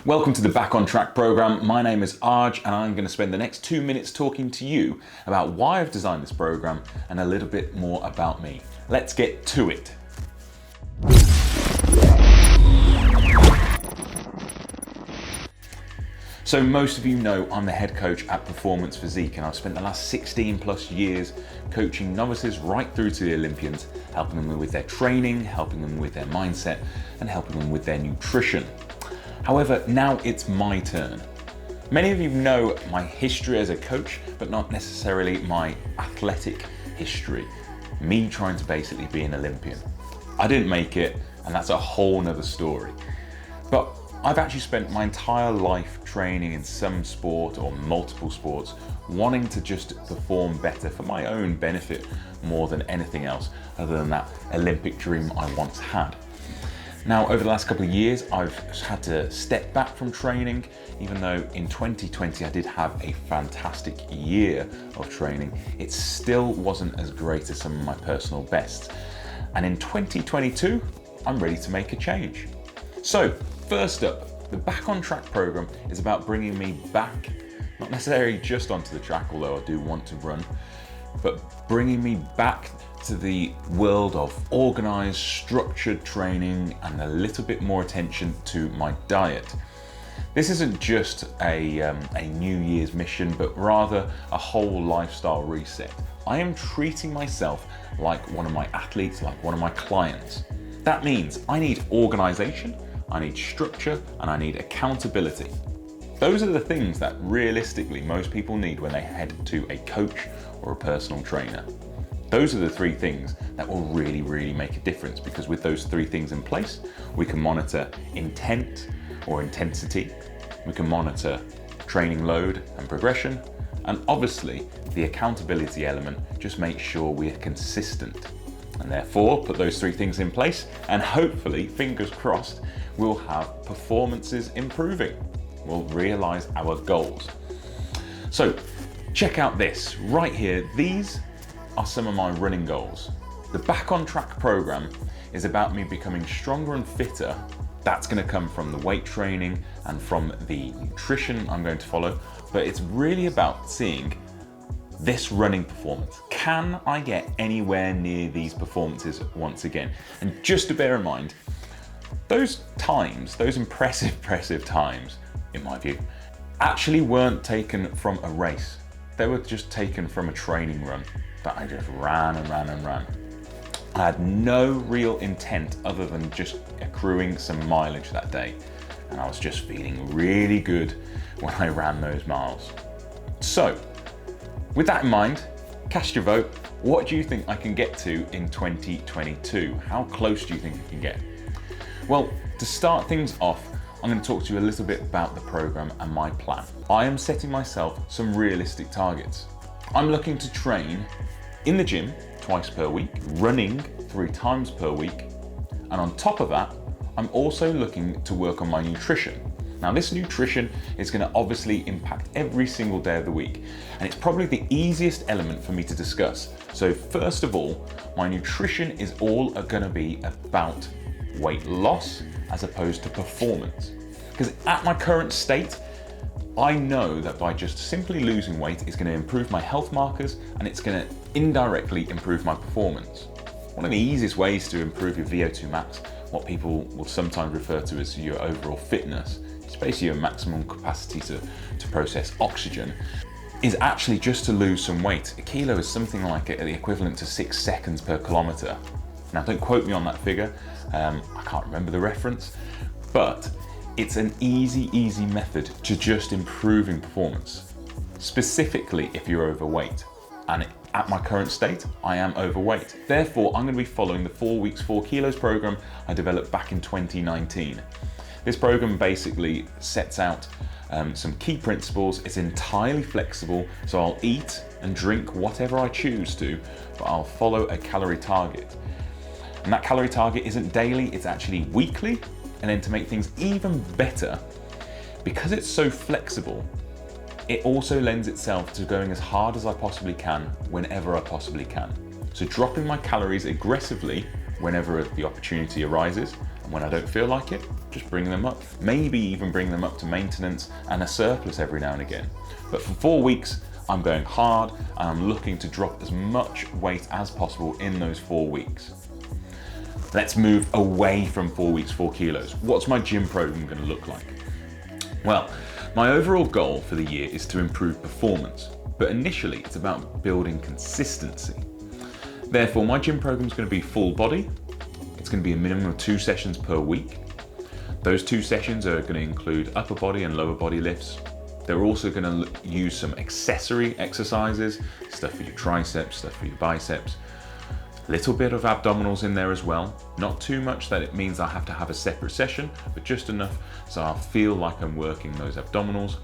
Welcome to the Back on Track program. My name is Arj and I'm going to spend the next 2 minutes talking to you about why I've designed this program and a little bit more about me. Let's get to it. So most of you know I'm the head coach at Performance Physique, and I've spent the last 16 plus years coaching novices right through to the Olympians, helping them with their training, helping them with their mindset, and helping them with their nutrition. However, now it's my turn. Many of you know my history as a coach, but not necessarily my athletic history. Me trying to basically be an Olympian. I didn't make it, and that's a whole nother story. But I've actually spent my entire life training in some sport or multiple sports, wanting to just perform better for my own benefit more than anything else, other than that Olympic dream I once had. Now, over the last couple of years, I've had to step back from training, even though in 2020 I did have a fantastic year of training. It still wasn't as great as some of my personal bests. And in 2022, I'm ready to make a change. So, first up, the Back on Track program is about bringing me back, not necessarily just onto the track, although I do want to run, but bringing me back to the world of organized, structured training and a little bit more attention to my diet. This isn't just a New Year's mission, but rather a whole lifestyle reset. I am treating myself like one of my athletes, like one of my clients. That means I need organization, I need structure, and I need accountability. Those are the things that realistically most people need when they head to a coach or a personal trainer. Those are the three things that will really make a difference, because with those three things in place, we can monitor intent or intensity, we can monitor training load and progression, and obviously the accountability element just makes sure we're consistent. And therefore, put those three things in place and hopefully, fingers crossed, we'll have performances improving. We'll realize our goals. So check out this right here. These are some of my running goals. The Back on Track program is about me becoming stronger and fitter. That's going to come from the weight training and from the nutrition I'm going to follow, but it's really about seeing this running performance. Can I get anywhere near these performances once again? And just to bear in mind, those times, those impressive times, in my view, actually weren't taken from a race. They were just taken from a training run that I just ran and ran. I had no real intent other than just accruing some mileage that day. And I was just feeling really good when I ran those miles. So, with that in mind, cast your vote. What do you think I can get to in 2022? How close do you think I can get? Well, to start things off, I'm going to talk to you a little bit about the program and my plan. I am setting myself some realistic targets. I'm looking to train in the gym twice per week, running 3 times per week, and on top of that, I'm also looking to work on my nutrition. Now, this nutrition is going to obviously impact every single day of the week, and it's probably the easiest element for me to discuss. So first of all, my nutrition is all going to be about weight loss as opposed to performance. Because at my current state, I know that by just simply losing weight, it's going to improve my health markers and it's going to indirectly improve my performance. One of the easiest ways to improve your VO2 max, what people will sometimes refer to as your overall fitness, it's basically your maximum capacity to process oxygen, is actually just to lose some weight. A kilo is something like the equivalent to 6 seconds per kilometer. Now, don't quote me on that figure. I can't remember the reference, but it's an easy method to just improving performance, specifically if you're overweight. And at my current state, I am overweight. Therefore, I'm going to be following the 4 weeks, 4 kilos program I developed back in 2019. This program basically sets out some key principles. It's entirely flexible, so I'll eat and drink whatever I choose to, but I'll follow a calorie target. And that calorie target isn't daily, it's actually weekly. And then to make things even better, because it's so flexible, it also lends itself to going as hard as I possibly can, whenever I possibly can. So dropping my calories aggressively whenever the opportunity arises, And when I don't feel like it, just bring them up. Maybe even bring them up to maintenance and a surplus every now and again. But for 4 weeks, I'm going hard and I'm looking to drop as much weight as possible in those 4 weeks. Let's move away from 4 weeks, 4 kilos. What's my gym program going to look like? Well, my overall goal for the year is to improve performance, but initially it's about building consistency. Therefore, my gym program is going to be full body. It's going to be a minimum of 2 sessions per week. Those 2 sessions are going to include upper body and lower body lifts. They're also going to use some accessory exercises, stuff for your triceps, stuff for your biceps, a little bit of abdominals in there as well. Not too much that it means I have to have a separate session, but just enough so I'll feel like I'm working those abdominals.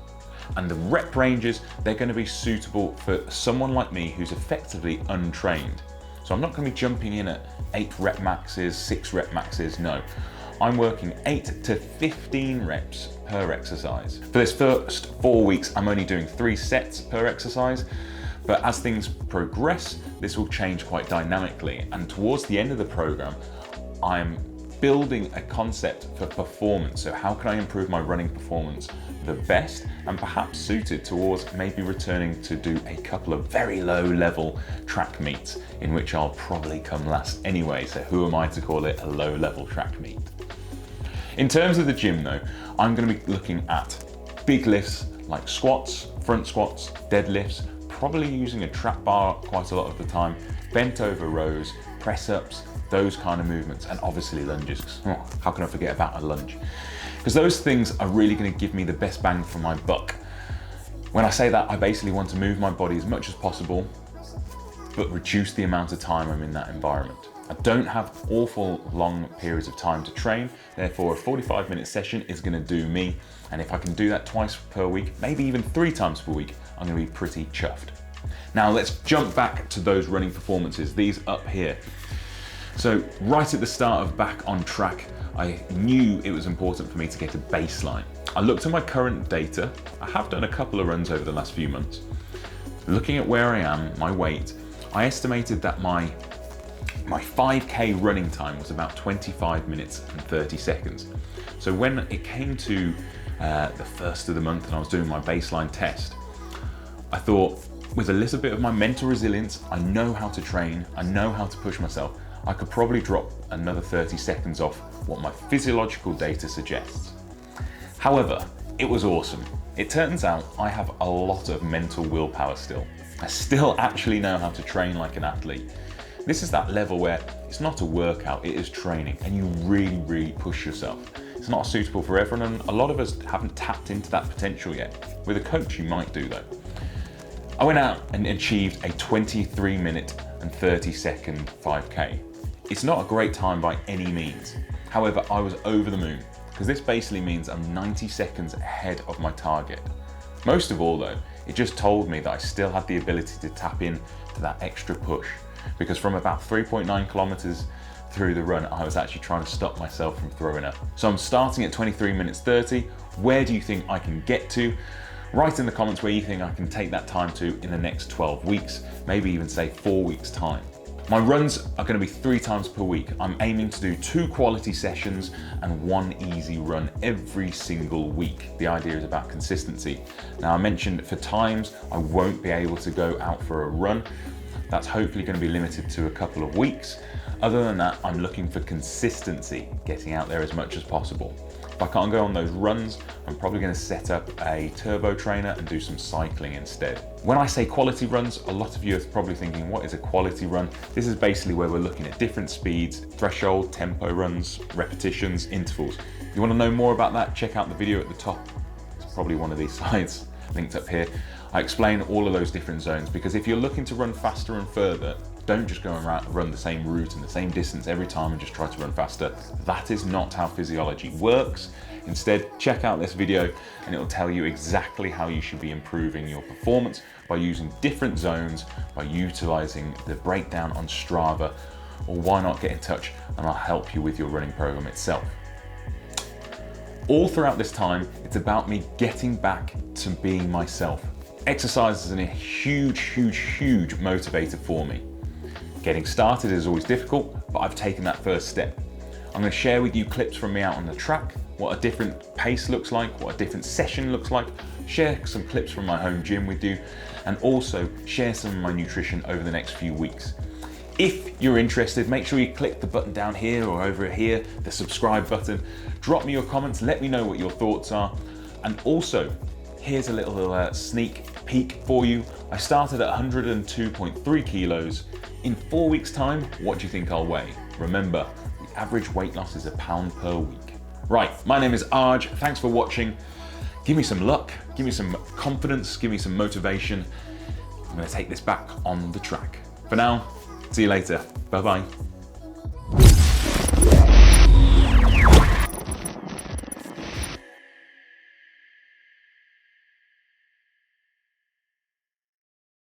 And the rep ranges, they're going to be suitable for someone like me who's effectively untrained. So I'm not going to be jumping in at 8 rep maxes, 6 rep maxes, no. I'm working 8 to 15 reps per exercise. For this first 4 weeks, I'm only doing 3 sets per exercise, but as things progress, this will change quite dynamically. And towards the end of the program, I'm building a concept for performance. So how can I improve my running performance the best, and perhaps suited towards maybe returning to do a couple of very low level track meets in which I'll probably come last anyway. So who am I to call it a low level track meet? In terms of the gym though, I'm going to be looking at big lifts like squats, front squats, deadlifts, probably using a trap bar quite a lot of the time, bent over rows, press ups, those kind of movements, and obviously lunges. Oh, how can I forget about a lunge? Because those things are really going to give me the best bang for my buck. When I say that, I basically want to move my body as much as possible, but reduce the amount of time I'm in that environment. I don't have awful long periods of time to train, therefore a 45-minute session is going to do me, and if I can do that twice per week, maybe even 3 times per week, I'm going to be pretty chuffed. Now let's jump back to those running performances, these up here. So right at the start of Back on Track, I knew it was important for me to get a baseline. I looked at my current data. I have done a couple of runs over the last few months. Looking at where I am, my weight, I estimated that my 5K running time was about 25 minutes and 30 seconds. So when it came to the first of the month and I was doing my baseline test, I thought with a little bit of my mental resilience, I know how to train, I know how to push myself, I could probably drop another 30 seconds off what my physiological data suggests. However, it was awesome. It turns out I have a lot of mental willpower still. I still actually know how to train like an athlete. This is that level where it's not a workout, it is training, and you really, really push yourself. It's not suitable for everyone, and a lot of us haven't tapped into that potential yet. With a coach, you might do though. I went out and achieved a 23-minute and 30-second 5K. It's not a great time by any means. However, I was over the moon, because this basically means I'm 90 seconds ahead of my target. Most of all though, it just told me that I still had the ability to tap in to that extra push, because from about 3.9 kilometers through the run, I was actually trying to stop myself from throwing up. So I'm starting at 23 minutes 30. Where do you think I can get to? Write in the comments where you think I can take that time to in the next 12 weeks, maybe even say 4 weeks time. My runs are going to be 3 times per week. I'm aiming to do 2 quality sessions and 1 easy run every single week. The idea is about consistency. Now I mentioned for times, I won't be able to go out for a run. That's hopefully going to be limited to a couple of weeks. Other than that, I'm looking for consistency, getting out there as much as possible. If I can't go on those runs, I'm probably going to set up a turbo trainer and do some cycling instead. When I say quality runs, a lot of you are probably thinking, what is a quality run? This is basically where we're looking at different speeds, threshold, tempo runs, repetitions, intervals. If you want to know more about that, check out the video at the top. It's probably one of these slides linked up here. I explain all of those different zones, because if you're looking to run faster and further, don't just go and run the same route and the same distance every time and just try to run faster. That is not how physiology works. Instead, check out this video and it will tell you exactly how you should be improving your performance by using different zones, by utilizing the breakdown on Strava, or why not get in touch and I'll help you with your running program itself. All throughout this time, it's about me getting back to being myself. Exercise is a huge motivator for me. Getting started is always difficult, but I've taken that first step. I'm going to share with you clips from me out on the track, what a different pace looks like, what a different session looks like, share some clips from my home gym with you, and also share some of my nutrition over the next few weeks. If you're interested, make sure you click the button down here or over here, the subscribe button. Drop me your comments, let me know what your thoughts are. And also, here's a little sneak peek for you. I started at 102.3 kilos. In 4 weeks' time, what do you think I'll weigh? Remember, the average weight loss is £1 per week. Right, my name is Arj. Thanks for watching. Give me some luck, give me some confidence, give me some motivation. I'm going to take this back on the track. For now, see you later. Bye-bye.